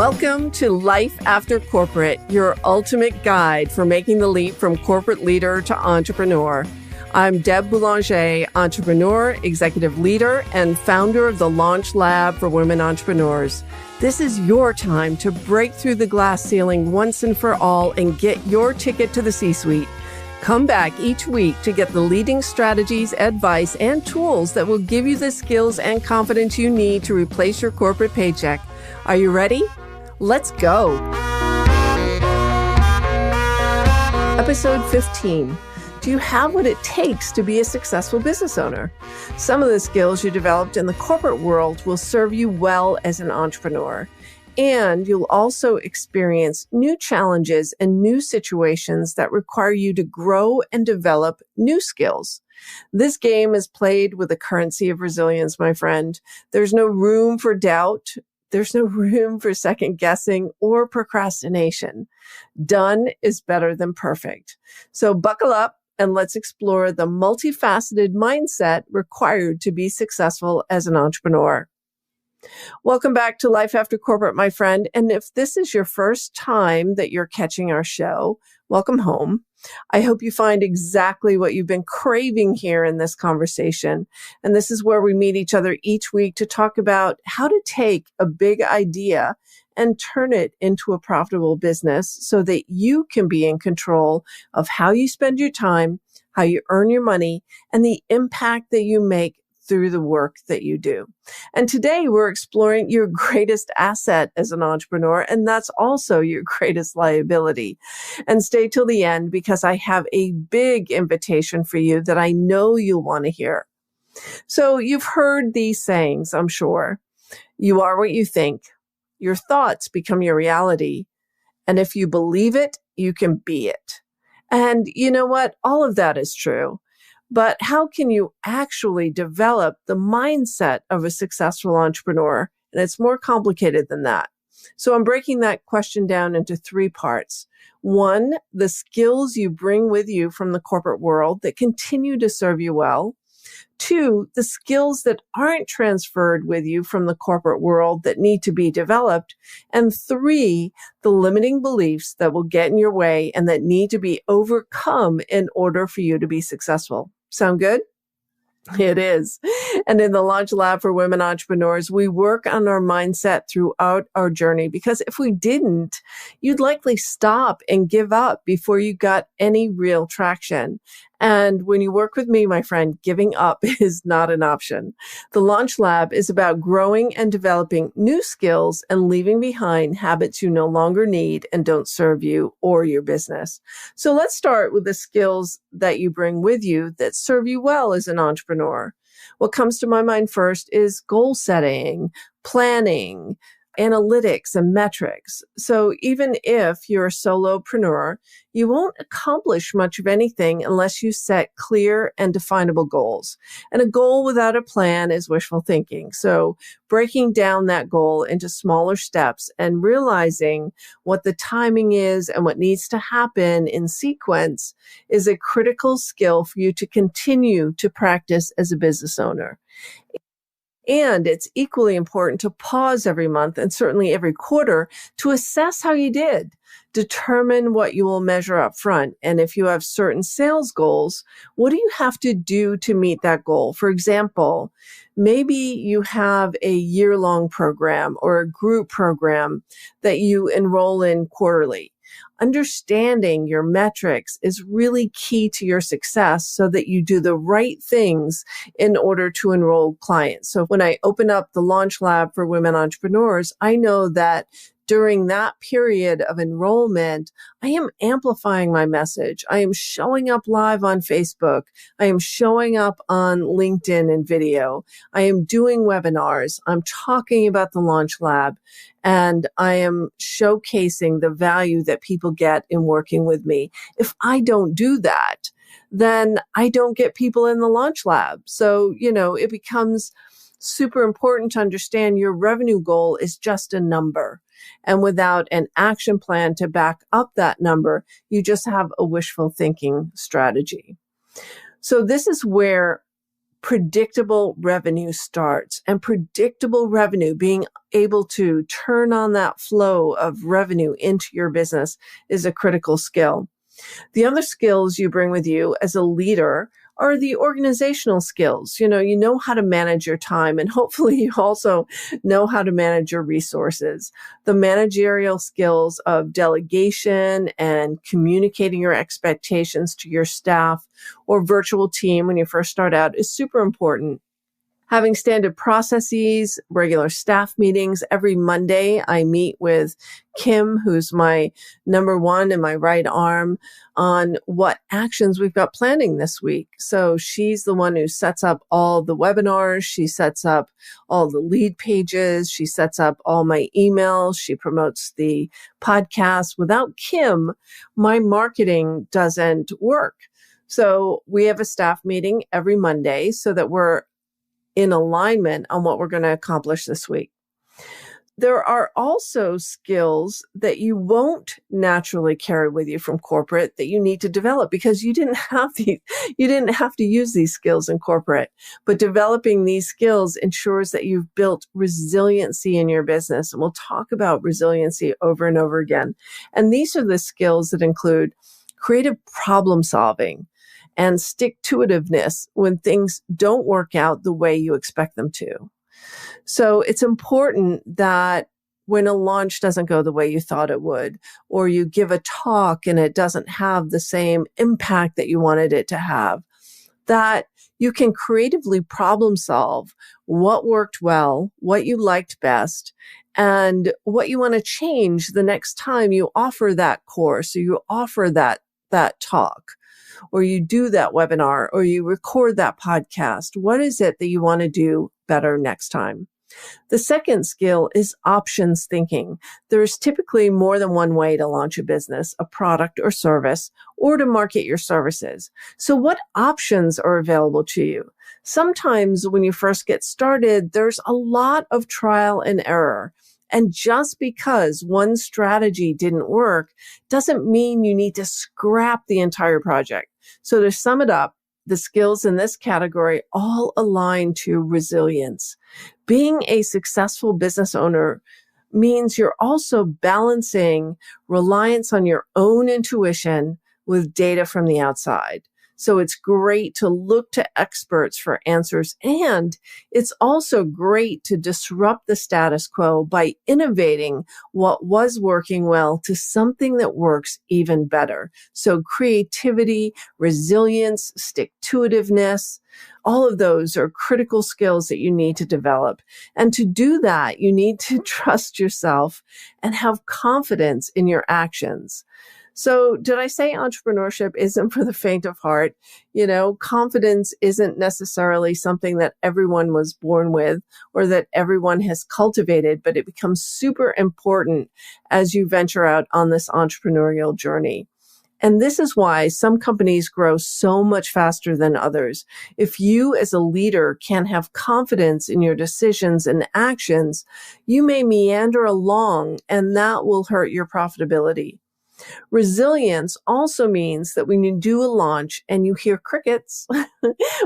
Welcome to Life After Corporate, your ultimate guide for making the leap from corporate leader to entrepreneur. I'm Deb Boulanger, entrepreneur, executive leader, and founder of the Launch Lab for Women Entrepreneurs. This is your time to break through the glass ceiling once and for all and get your ticket to the C-suite. Come back each week to get the leading strategies, advice, and tools that will give you the skills and confidence you need to replace your corporate paycheck. Are you ready? Let's go. Episode 15. Do you have what it takes to be a successful business owner? Some of the skills you developed in the corporate world will serve you well as an entrepreneur. And you'll also experience new challenges and new situations that require you to grow and develop new skills. This game is played with the currency of resilience, my friend. There's no room for doubt. There's no room for second guessing or procrastination. Done is better than perfect. So buckle up and let's explore the multifaceted mindset required to be successful as an entrepreneur. Welcome back to Life After Corporate, my friend. And if this is your first time that you're catching our show, welcome home. I hope you find exactly what you've been craving here in this conversation. And this is where we meet each other each week to talk about how to take a big idea and turn it into a profitable business so that you can be in control of how you spend your time, how you earn your money, and the impact that you make through the work that you do. And today we're exploring your greatest asset as an entrepreneur, and that's also your greatest liability. And stay till the end because I have a big invitation for you that I know you'll want to hear. So you've heard these sayings, I'm sure. You are what you think. Your thoughts become your reality. And if you believe it, you can be it. And you know what? All of that is true. But how can you actually develop the mindset of a successful entrepreneur? And it's more complicated than that. So I'm breaking that question down into three parts. One, the skills you bring with you from the corporate world that continue to serve you well. Two, the skills that aren't transferred with you from the corporate world that need to be developed. And three, the limiting beliefs that will get in your way and that need to be overcome in order for you to be successful. Sound good? It is. And in the Launch Lab for Women Entrepreneurs, we work on our mindset throughout our journey because if we didn't, you'd likely stop and give up before you got any real traction. And when you work with me, my friend, giving up is not an option. The Launch Lab is about growing and developing new skills and leaving behind habits you no longer need and don't serve you or your business. So let's start with the skills that you bring with you that serve you well as an entrepreneur. What comes to my mind first is goal setting, planning, analytics, and metrics. So even if you're a solopreneur, you won't accomplish much of anything unless you set clear and definable goals. And a goal without a plan is wishful thinking. So breaking down that goal into smaller steps and realizing what the timing is and what needs to happen in sequence is a critical skill for you to continue to practice as a business owner. And it's equally important to pause every month and certainly every quarter to assess how you did. Determine what you will measure up front. And if you have certain sales goals, what do you have to do to meet that goal? For example, maybe you have a year-long program or a group program that you enroll in quarterly. Understanding your metrics is really key to your success so that you do the right things in order to enroll clients. So when I open up the Launch Lab for Women Entrepreneurs, I know that during that period of enrollment, I am amplifying my message. I am showing up live on Facebook. I am showing up on LinkedIn and video. I am doing webinars. I'm talking about the Launch Lab, and I am showcasing the value that people get in working with me. If I don't do that, then I don't get people in the Launch Lab. So, it becomes super important to understand your revenue goal is just a number. And without an action plan to back up that number, you just have a wishful thinking strategy. So this is where predictable revenue starts. And predictable revenue, being able to turn on that flow of revenue into your business, is a critical skill. The other skills you bring with you as a leader are the organizational skills. You know how to manage your time, and hopefully you also know how to manage your resources. The managerial skills of delegation and communicating your expectations to your staff or virtual team when you first start out is super important. Having standard processes, regular staff meetings. Every Monday, I meet with Kim, who's my number one and my right arm, on what actions we've got planning this week. So she's the one who sets up all the webinars. She sets up all the lead pages. She sets up all my emails. She promotes the podcast. Without Kim, my marketing doesn't work. So we have a staff meeting every Monday so that we're in alignment on what we're going to accomplish this week. There are also skills that you won't naturally carry with you from corporate that you need to develop because you didn't have to use these skills in corporate. But developing these skills ensures that you've built resiliency in your business. And we'll talk about resiliency over and over again. And these are the skills that include creative problem solving and stick-to-itiveness when things don't work out the way you expect them to. So it's important that when a launch doesn't go the way you thought it would, or you give a talk and it doesn't have the same impact that you wanted it to have, that you can creatively problem solve what worked well, what you liked best, and what you want to change the next time you offer that course or you offer that talk, or you do that webinar, or you record that podcast. What is it that you want to do better next time? The second skill is options thinking. There's typically more than one way to launch a business, a product or service, or to market your services. So what options are available to you? Sometimes when you first get started, there's a lot of trial and error. And just because one strategy didn't work doesn't mean you need to scrap the entire project. So to sum it up, the skills in this category all align to resilience. Being a successful business owner means you're also balancing reliance on your own intuition with data from the outside. So it's great to look to experts for answers, and it's also great to disrupt the status quo by innovating what was working well to something that works even better. So creativity, resilience, stick-to-itiveness, all of those are critical skills that you need to develop. And to do that, you need to trust yourself and have confidence in your actions. So did I say entrepreneurship isn't for the faint of heart? Confidence isn't necessarily something that everyone was born with or that everyone has cultivated, but it becomes super important as you venture out on this entrepreneurial journey. And this is why some companies grow so much faster than others. If you as a leader can't have confidence in your decisions and actions, you may meander along and that will hurt your profitability. Resilience also means that when you do a launch and you hear crickets,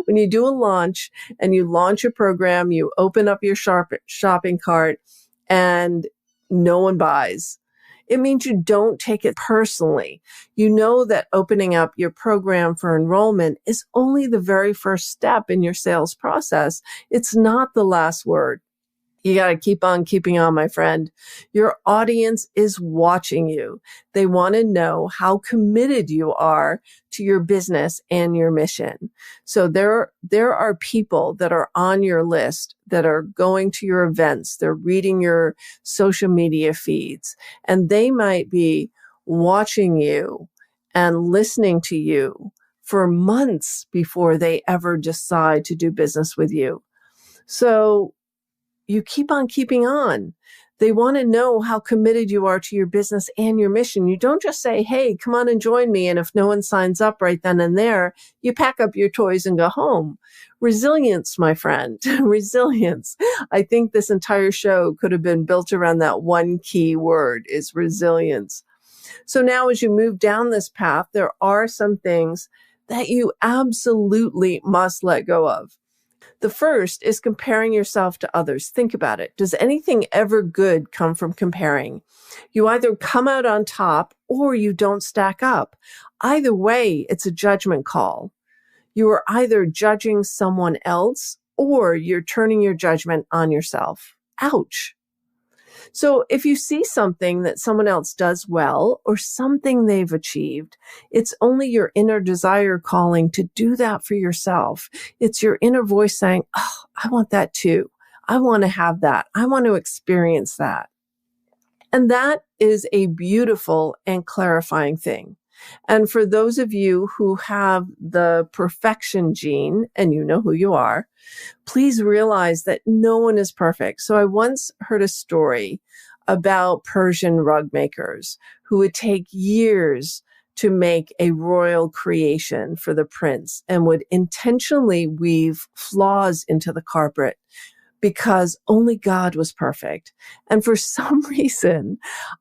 when you do a launch and you launch a program, you open up your shopping cart and no one buys. It means you don't take it personally. You know that opening up your program for enrollment is only the very first step in your sales process. It's not the last word. You got to keep on keeping on, my friend. Your audience is watching you. They want to know how committed you are to your business and your mission. So there are people that are on your list that are going to your events. They're reading your social media feeds, and they might be watching you and listening to you for months before they ever decide to do business with you. So you keep on keeping on. They want to know how committed you are to your business and your mission. You don't just say, hey, come on and join me. And if no one signs up right then and there, you pack up your toys and go home. Resilience, my friend, resilience. I think this entire show could have been built around that one key word is resilience. So now as you move down this path, there are some things that you absolutely must let go of. The first is comparing yourself to others. Think about it. Does anything ever good come from comparing? You either come out on top or you don't stack up. Either way, it's a judgment call. You are either judging someone else or you're turning your judgment on yourself. Ouch. So if you see something that someone else does well or something they've achieved, it's only your inner desire calling to do that for yourself. It's your inner voice saying, oh, I want that too. I want to have that. I want to experience that. And that is a beautiful and clarifying thing. And for those of you who have the perfection gene, and you know who you are, please realize that no one is perfect. So I once heard a story about Persian rug makers who would take years to make a royal creation for the prince and would intentionally weave flaws into the carpet because only God was perfect. And for some reason,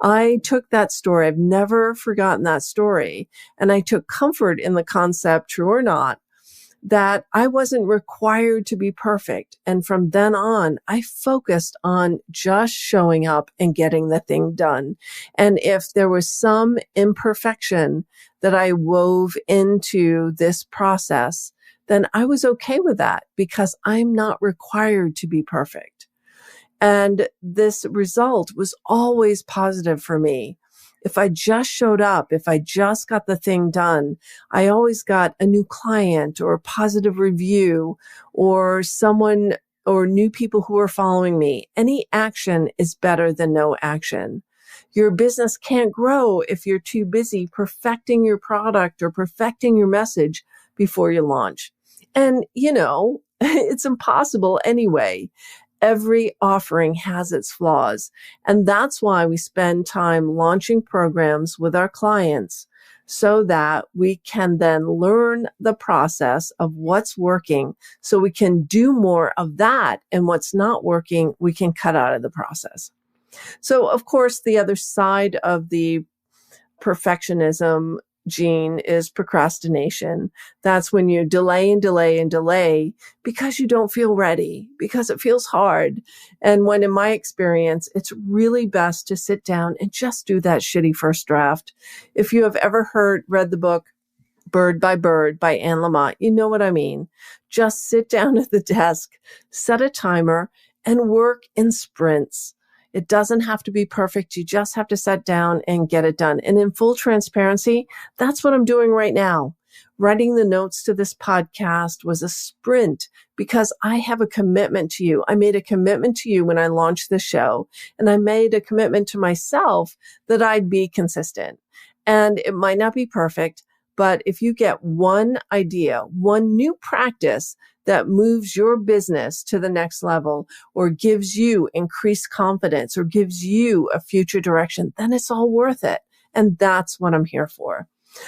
I took that story. I've never forgotten that story. And I took comfort in the concept, true or not, that I wasn't required to be perfect. And from then on, I focused on just showing up and getting the thing done. And if there was some imperfection that I wove into this process, then I was okay with that because I'm not required to be perfect. And this result was always positive for me. If I just showed up, if I just got the thing done, I always got a new client or a positive review or someone or new people who are following me. Any action is better than no action. Your business can't grow if you're too busy perfecting your product or perfecting your message before you launch. And, it's impossible anyway. Every offering has its flaws. And that's why we spend time launching programs with our clients so that we can then learn the process of what's working so we can do more of that. And what's not working, we can cut out of the process. So, of course, the other side of the perfectionism gene is procrastination. That's when you delay and delay and delay because you don't feel ready, because it feels hard. And when in my experience, it's really best to sit down and just do that shitty first draft. If you have ever read the book Bird by Bird by Anne Lamott, you know what I mean. Just sit down at the desk, set a timer, and work in sprints. It doesn't have to be perfect. You just have to sit down and get it done. And in full transparency, that's what I'm doing right now. Writing the notes to this podcast was a sprint because I have a commitment to you. I made a commitment to you when I launched the show, and I made a commitment to myself that I'd be consistent. And it might not be perfect, but if you get one idea, one new practice that moves your business to the next level or gives you increased confidence or gives you a future direction, then it's all worth it. And that's what I'm here for.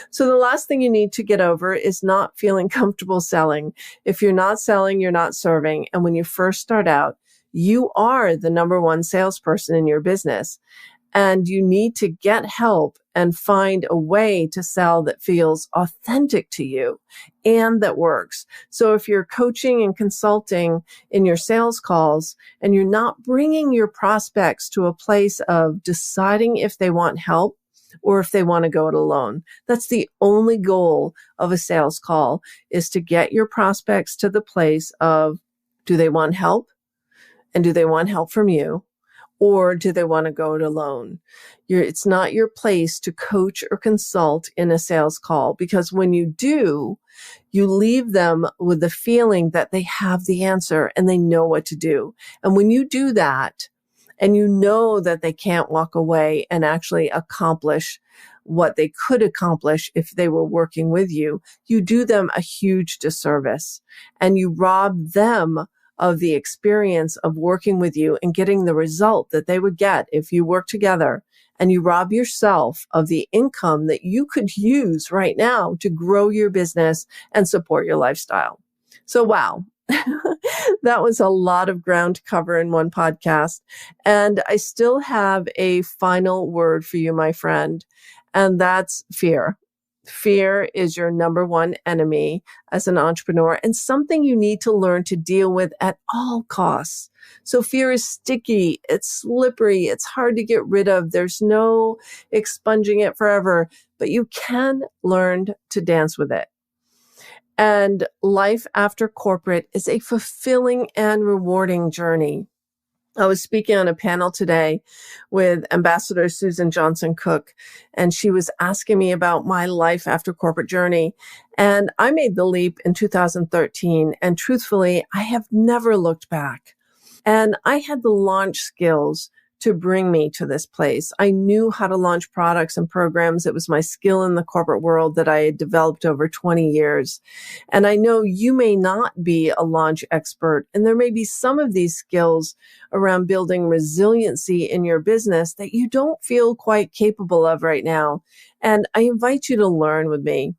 So the last thing you need to get over is not feeling comfortable selling. If you're not selling, you're not serving. And when you first start out, you are the number one salesperson in your business. And you need to get help and find a way to sell that feels authentic to you and that works. So if you're coaching and consulting in your sales calls and you're not bringing your prospects to a place of deciding if they want help or if they want to go it alone, that's the only goal of a sales call, is to get your prospects to the place of, do they want help? And do they want help from you? Or do they want to go it alone? It's not your place to coach or consult in a sales call, because when you do, you leave them with the feeling that they have the answer and they know what to do. And when you do that, and you know that they can't walk away and actually accomplish what they could accomplish if they were working with you, you do them a huge disservice and you rob them of the experience of working with you and getting the result that they would get if you work together. And you rob yourself of the income that you could use right now to grow your business and support your lifestyle. So, wow. That was a lot of ground to cover in one podcast. And I still have a final word for you, my friend, and that's fear. Fear is your number one enemy as an entrepreneur and something you need to learn to deal with at all costs. So fear is sticky, it's slippery, it's hard to get rid of. There's no expunging it forever, but you can learn to dance with it. And life after corporate is a fulfilling and rewarding journey. I was speaking on a panel today with Ambassador Susan Johnson Cook, and she was asking me about my life after corporate journey. And I made the leap in 2013, and truthfully, I have never looked back. And I had the launch skills to bring me to this place. I knew how to launch products and programs. It was my skill in the corporate world that I had developed over 20 years. And I know you may not be a launch expert, and there may be some of these skills around building resiliency in your business that you don't feel quite capable of right now. And I invite you to learn with me.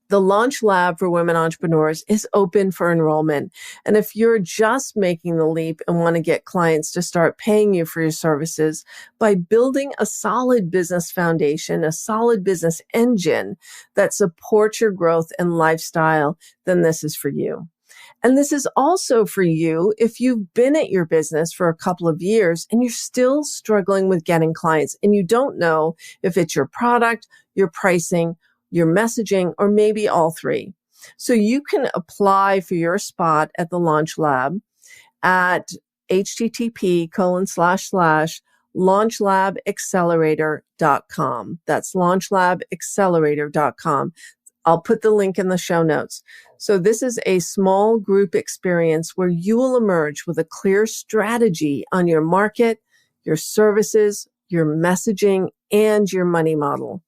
The Launch Lab for Women Entrepreneurs is open for enrollment. And if you're just making the leap and want to get clients to start paying you for your services by building a solid business foundation, a solid business engine that supports your growth and lifestyle, then this is for you. And this is also for you if you've been at your business for a couple of years and you're still struggling with getting clients and you don't know if it's your product, your pricing, your messaging, or maybe all three. So you can apply for your spot at the Launch Lab at http://launchlabaccelerator.com. That's launchlabaccelerator.com. I'll put the link in the show notes. So this is a small group experience where you will emerge with a clear strategy on your market, your services, your messaging, and your money model.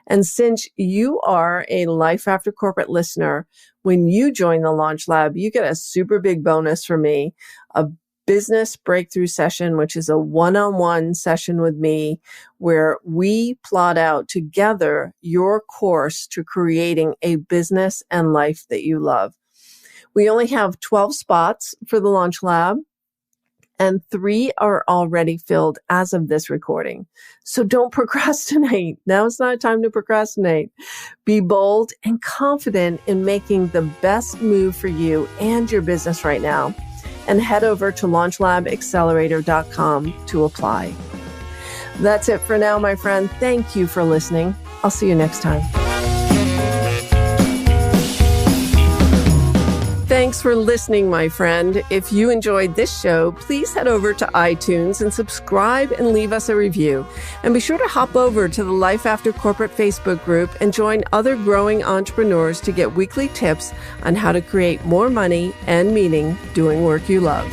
And since you are a Life After Corporate listener, when you join the Launch Lab, you get a super big bonus from me, a business breakthrough session, which is a one-on-one session with me where we plot out together your course to creating a business and life that you love. We only have 12 spots for the Launch Lab, and 3 are already filled as of this recording. So don't procrastinate. Now is not time to procrastinate. Be bold and confident in making the best move for you and your business right now. And head over to launchlabaccelerator.com to apply. That's it for now, my friend. Thank you for listening. I'll see you next time. Thanks for listening, my friend. If you enjoyed this show, please head over to iTunes and subscribe and leave us a review. And be sure to hop over to the Life After Corporate Facebook group and join other growing entrepreneurs to get weekly tips on how to create more money and meaning doing work you love.